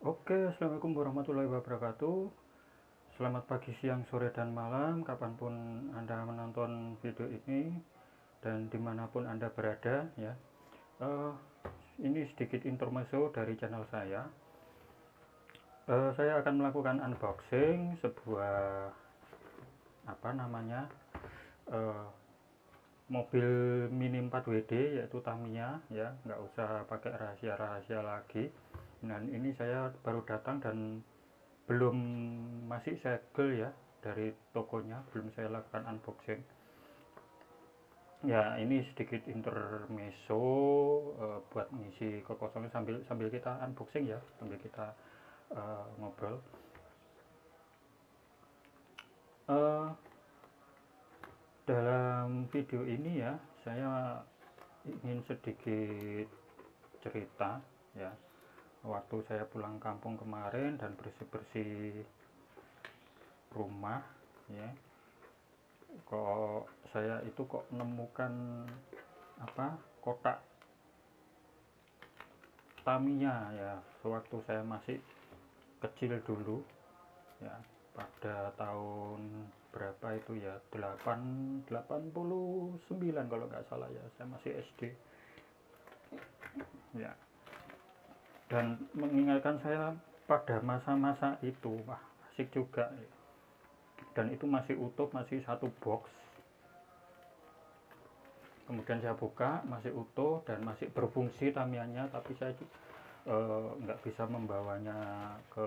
Oke, assalamualaikum warahmatullahi wabarakatuh. Selamat pagi, siang, sore, dan malam, kapanpun Anda menonton video ini dan dimanapun Anda berada, ya. Eh, ini sedikit intermezzo dari channel saya. Saya akan melakukan unboxing sebuah eh, mobil Mini 4WD yaitu Tamiya, ya. Nggak usah pakai rahasia-rahasia lagi. Dan ini saya baru datang dan belum, masih segel ya dari tokonya, belum saya lakukan unboxing. Ya, ini sedikit intermezzo, buat ngisi kekosongan sambil sambil kita unboxing ya, sambil kita ngobrol. uh, Dalam video ini ya, saya ingin sedikit cerita ya, waktu saya pulang kampung kemarin dan bersih-bersih rumah ya, kok saya itu kok menemukan kotak Tamiya ya, sewaktu saya masih kecil dulu ya, pada tahun berapa itu ya, 89 kalau nggak salah ya, saya masih SD ya, dan mengingatkan saya pada masa-masa itu. Wah, asik juga ya. Dan itu masih utuh, masih satu box. Kemudian saya buka, masih utuh dan masih berfungsi Tamiyanya, tapi saya nggak bisa membawanya ke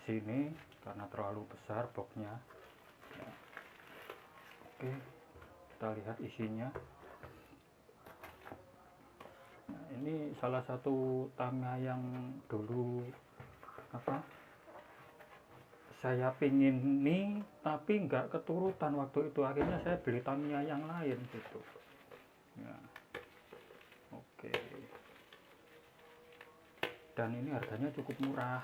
sini karena terlalu besar boxnya ya. Oke, kita lihat isinya. Nah, ini salah satu Tamiya yang dulu saya pingin nih, tapi nggak keturutan waktu itu, akhirnya saya beli Tamiya yang lain gitu ya. Oke, dan ini harganya cukup murah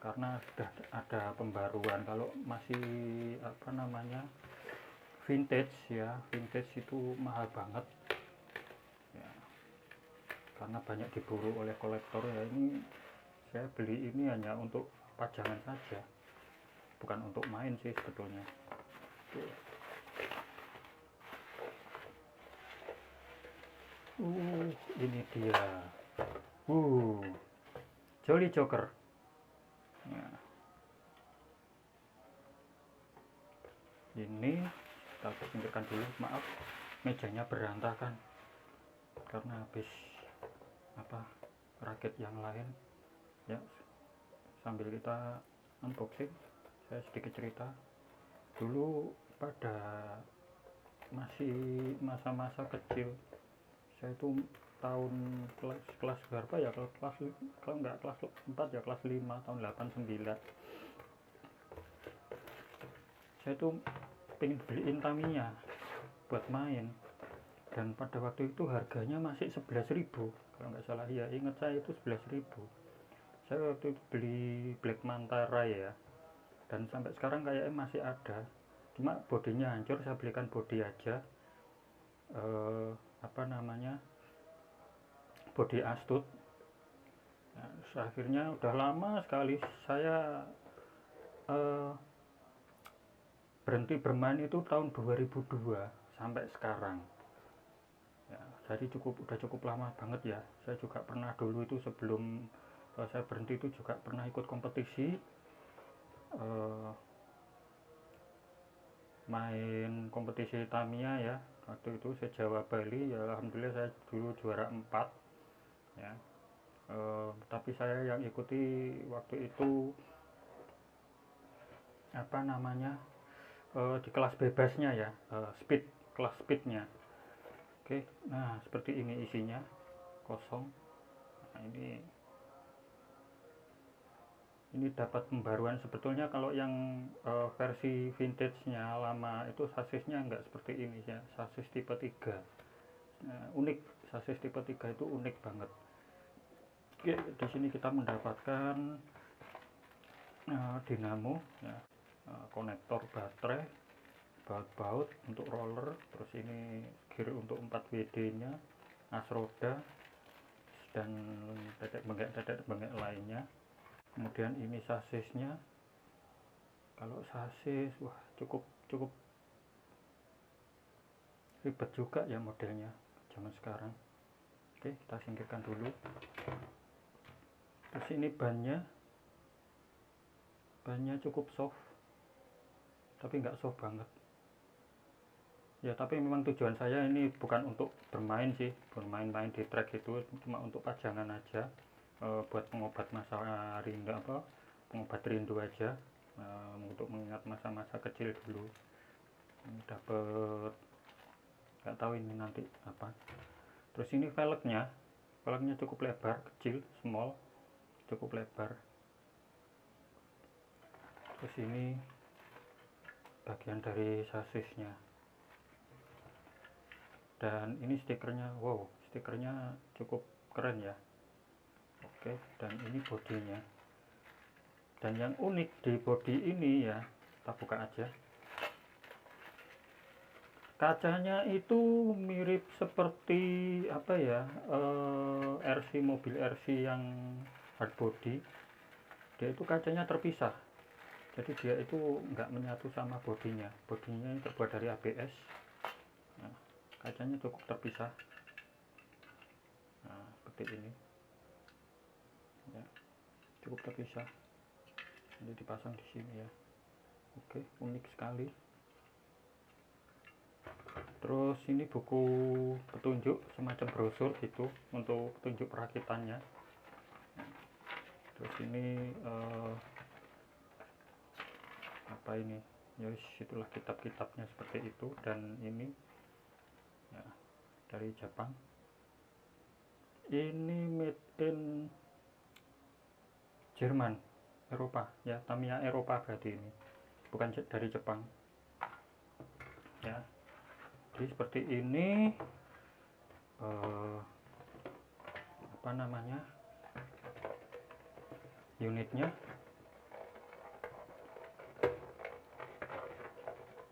karena sudah ada pembaruan. Kalau masih vintage ya, vintage itu mahal banget ya, karena banyak diburu oleh kolektor ya. Ini saya beli ini hanya untuk pajangan saja, bukan untuk main sih sebetulnya. Oke. Ini dia. Jolly Joker. Nah, ini kita singkirkan dulu. Maaf, mejanya berantakan karena habis rakit yang lain ya. Sambil kita unboxing, saya sedikit cerita dulu pada masih masa-masa kecil saya itu, tahun kelas berapa ya, kalau nggak kelas 4 ya kelas 5, tahun 89 saya tuh pengen beliin Tamiya buat main, dan pada waktu itu harganya masih 11.000 kalau nggak salah ya, ingat saya itu 11.000. Saya waktu itu beli Black Mantara ya, dan sampai sekarang kayaknya masih ada, cuma bodinya hancur, saya belikan bodi aja, bodi Astut. Nah, akhirnya udah lama sekali saya berhenti bermain itu tahun 2002 sampai sekarang ya, jadi udah cukup lama banget ya. Saya juga pernah dulu itu, sebelum saya berhenti itu juga pernah ikut kompetisi, main kompetisi Tamiya ya. Waktu itu saya Jawa Bali ya, alhamdulillah saya dulu juara 4 ya. Tapi saya yang ikuti waktu itu di kelas bebasnya ya, kelas speednya. Oke, nah seperti ini isinya, kosong. Nah, ini dapat pembaruan. Sebetulnya kalau yang versi vintage-nya lama itu sasisnya nggak seperti ini ya, sasis tipe 3. Nah, unik, sasis tipe 3 itu unik banget. Oke, di sini kita mendapatkan dinamo ya, konektor baterai, baut-baut untuk roller, terus ini gear untuk 4WD nya, as roda, dan tetek bengek lainnya. Kemudian ini sasisnya. Kalau sasis, wah cukup ribet juga ya modelnya zaman sekarang. Oke, kita singkirkan dulu. Terus ini bannya cukup soft, tapi nggak soft banget ya. Tapi memang tujuan saya ini bukan untuk bermain sih, bermain-main di track itu, cuma untuk pajangan aja, buat pengobat masa rindu, pengobat rindu aja, untuk mengingat masa-masa kecil dulu. Ini dapet, nggak tahu ini nanti apa. Terus ini velgnya cukup lebar, kecil, small, cukup lebar. Terus ini bagian dari sasisnya, dan ini stikernya. Wow, stikernya cukup keren ya. Oke, dan ini bodinya. Dan yang unik di bodi ini ya, kita buka aja. Kacanya itu mirip seperti apa ya, RC, mobil RC yang hard body. Dia itu kacanya terpisah, jadi dia itu nggak menyatu sama bodinya. Bodinya ini terbuat dari ABS. Nah, kacanya cukup terpisah. Nah, seperti ini ya, cukup terpisah. Ini dipasang di sini ya. Oke, unik sekali. Terus ini buku petunjuk, semacam brosur gitu untuk petunjuk perakitannya. Terus ini apa ini ya, itulah kitab-kitabnya seperti itu. Dan ini ya, dari Jepang. Ini made in Jerman, Eropa ya, Tamiya Eropa berarti ini, bukan dari Jepang ya. Jadi seperti ini, apa namanya, unitnya.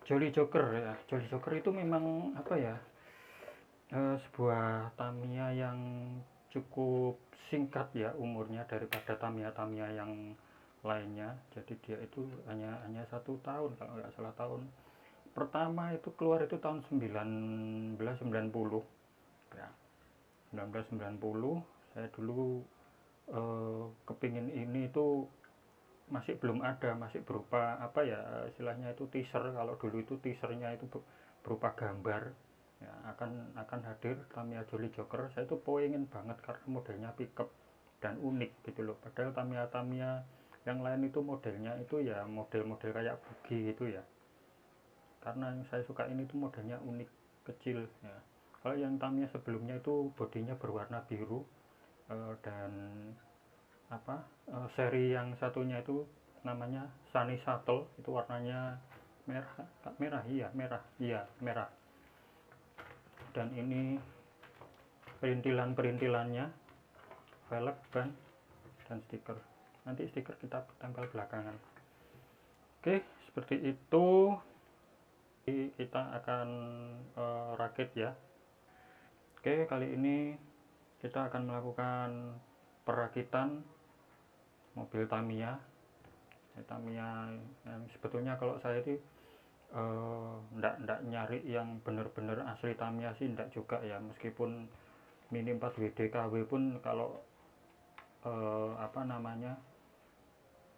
Jolly Joker ya. Jolly Joker itu memang apa ya, sebuah Tamiya yang cukup singkat ya umurnya daripada Tamiya yang lainnya. Jadi dia itu hanya 1 tahun kalau nggak salah. Tahun pertama itu keluar itu tahun 1990 ya. 1990 saya dulu kepingin ini itu masih belum ada, masih berupa apa ya, istilahnya itu teaser. Kalau dulu itu teasernya itu berupa gambar ya, akan hadir Tamiya Jolly Joker. Saya itu pengen banget karena modelnya pickup dan unik gitu loh. Padahal Tamiya yang lain itu modelnya itu ya model-model kayak bugi gitu ya. Karena yang saya suka ini tuh modelnya unik, kecil ya. Kalau yang Tamiya sebelumnya itu bodinya berwarna biru, dan apa, seri yang satunya itu namanya Sunny Shuttle, itu warnanya merah. Dan ini perintilannya, velg, ban, dan stiker. Nanti stiker kita tempel belakangan. Oke, seperti itu. Kita akan rakit ya. Oke, kali ini kita akan melakukan perakitan mobil Tamiya yang sebetulnya kalau saya itu ndak nyari yang bener-bener asli Tamiya sih, ndak juga ya. Meskipun Mini 4 WD/KW pun kalau apa namanya,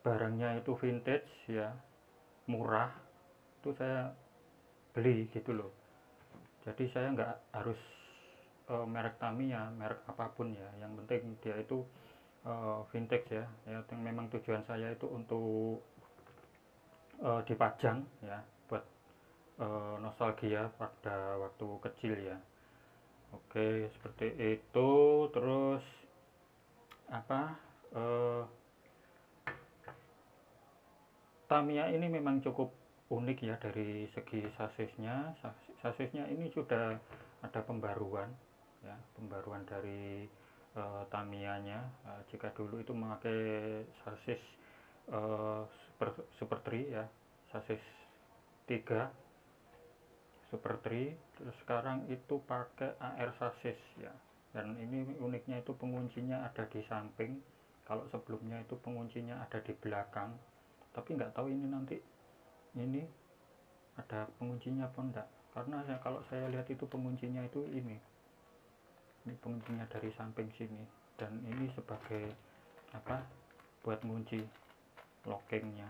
barangnya itu vintage ya, murah, itu saya beli gitu loh. Jadi saya nggak harus merek Tamiya, merek apapun ya, yang penting dia itu vintage ya. Yang memang tujuan saya itu untuk dipajang ya, buat nostalgia pada waktu kecil ya. Oke, seperti itu. Terus apa, Tamiya ini memang cukup unik ya dari segi sasisnya. Sasisnya ini sudah ada pembaruan ya, pembaruan dari Tamiyanya. Jika dulu itu memakai sasis Super 3 ya, sasis 3 Super 3, terus sekarang itu pakai AR sasis ya. Dan ini uniknya itu penguncinya ada di samping, kalau sebelumnya itu penguncinya ada di belakang. Tapi nggak tahu ini nanti ini ada penguncinya apa enggak, karena kalau saya lihat itu penguncinya itu ini penguncinya dari samping sini, dan ini sebagai apa, buat ngunci lockingnya.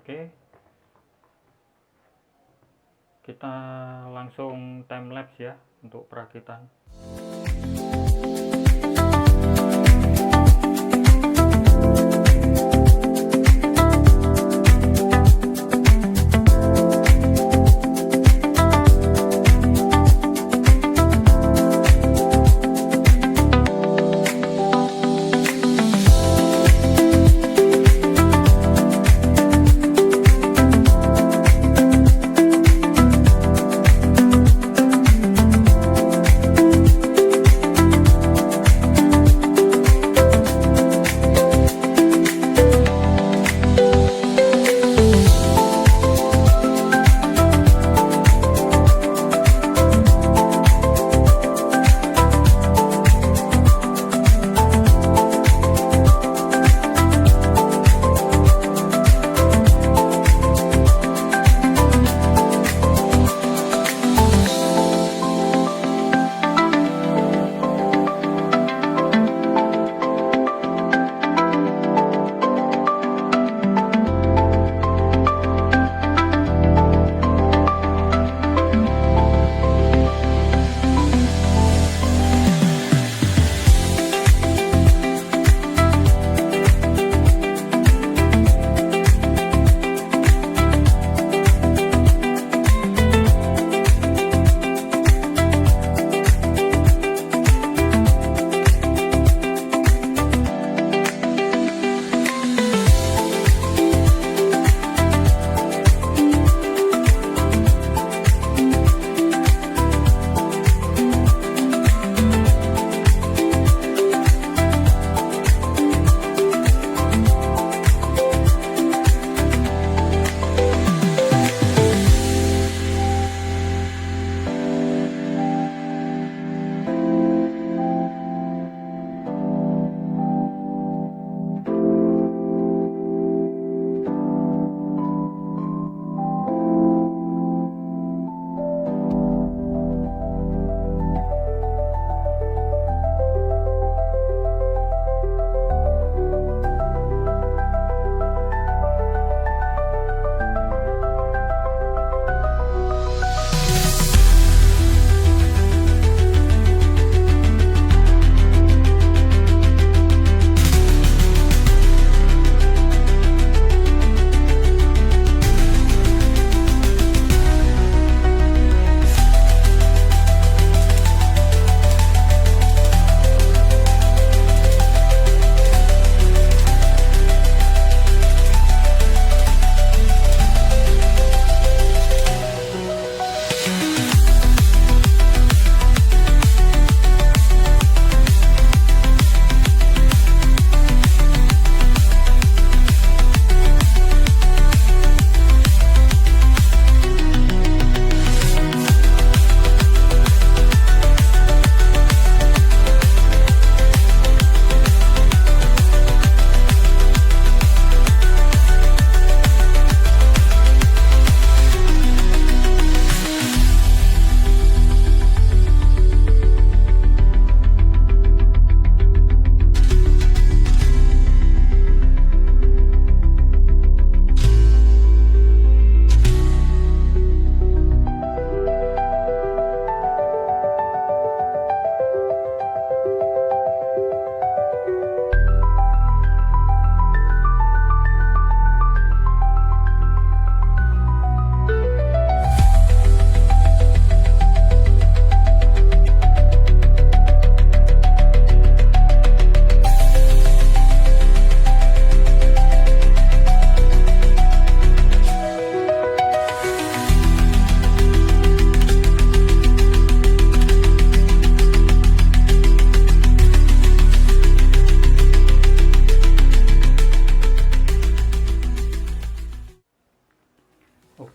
Oke, kita langsung time lapse ya untuk perakitan.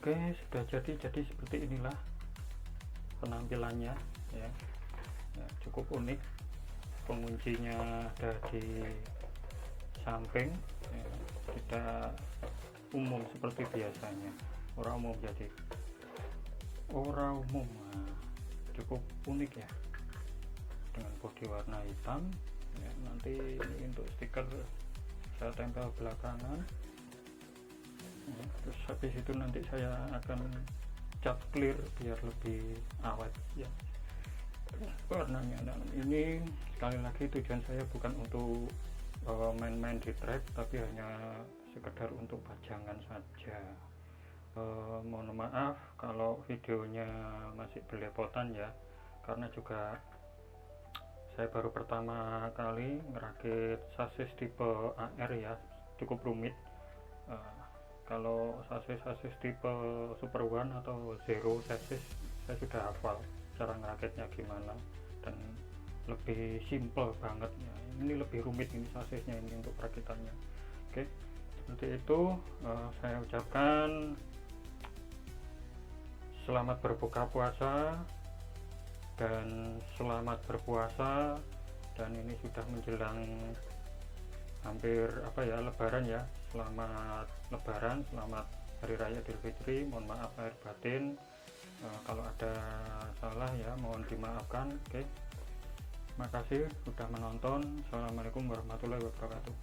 Oke, sudah jadi seperti inilah penampilannya ya. ya, cukup unik. Penguncinya ada di samping ya, tidak umum seperti biasanya, orang umum, jadi orang umum. Nah, cukup unik ya, dengan bodi warna hitam ya. Nanti untuk stiker saya tempel belakangan ya, terus habis itu nanti saya akan cat clear biar lebih awet ya warnanya. Dan ini sekali lagi tujuan saya bukan untuk main-main di track, tapi hanya sekedar untuk pajangan saja. Mohon maaf kalau videonya masih belepotan ya, karena juga saya baru pertama kali ngerakit sasis tipe AR ya, cukup rumit. Kalau sasis tipe Super One atau Zero sasis saya sudah hafal cara ngerakitnya gimana, dan lebih simple banget ya. Ini lebih rumit ini sasisnya ini untuk perakitannya. Oke, seperti itu. Saya ucapkan selamat berbuka puasa dan selamat berpuasa, dan ini sudah menjelang hampir Lebaran ya. Selamat Lebaran, selamat Hari Raya Idul Fitri. Mohon maaf lahir batin, kalau ada salah ya mohon dimaafkan. Oke, makasih sudah menonton. Assalamualaikum warahmatullahi wabarakatuh.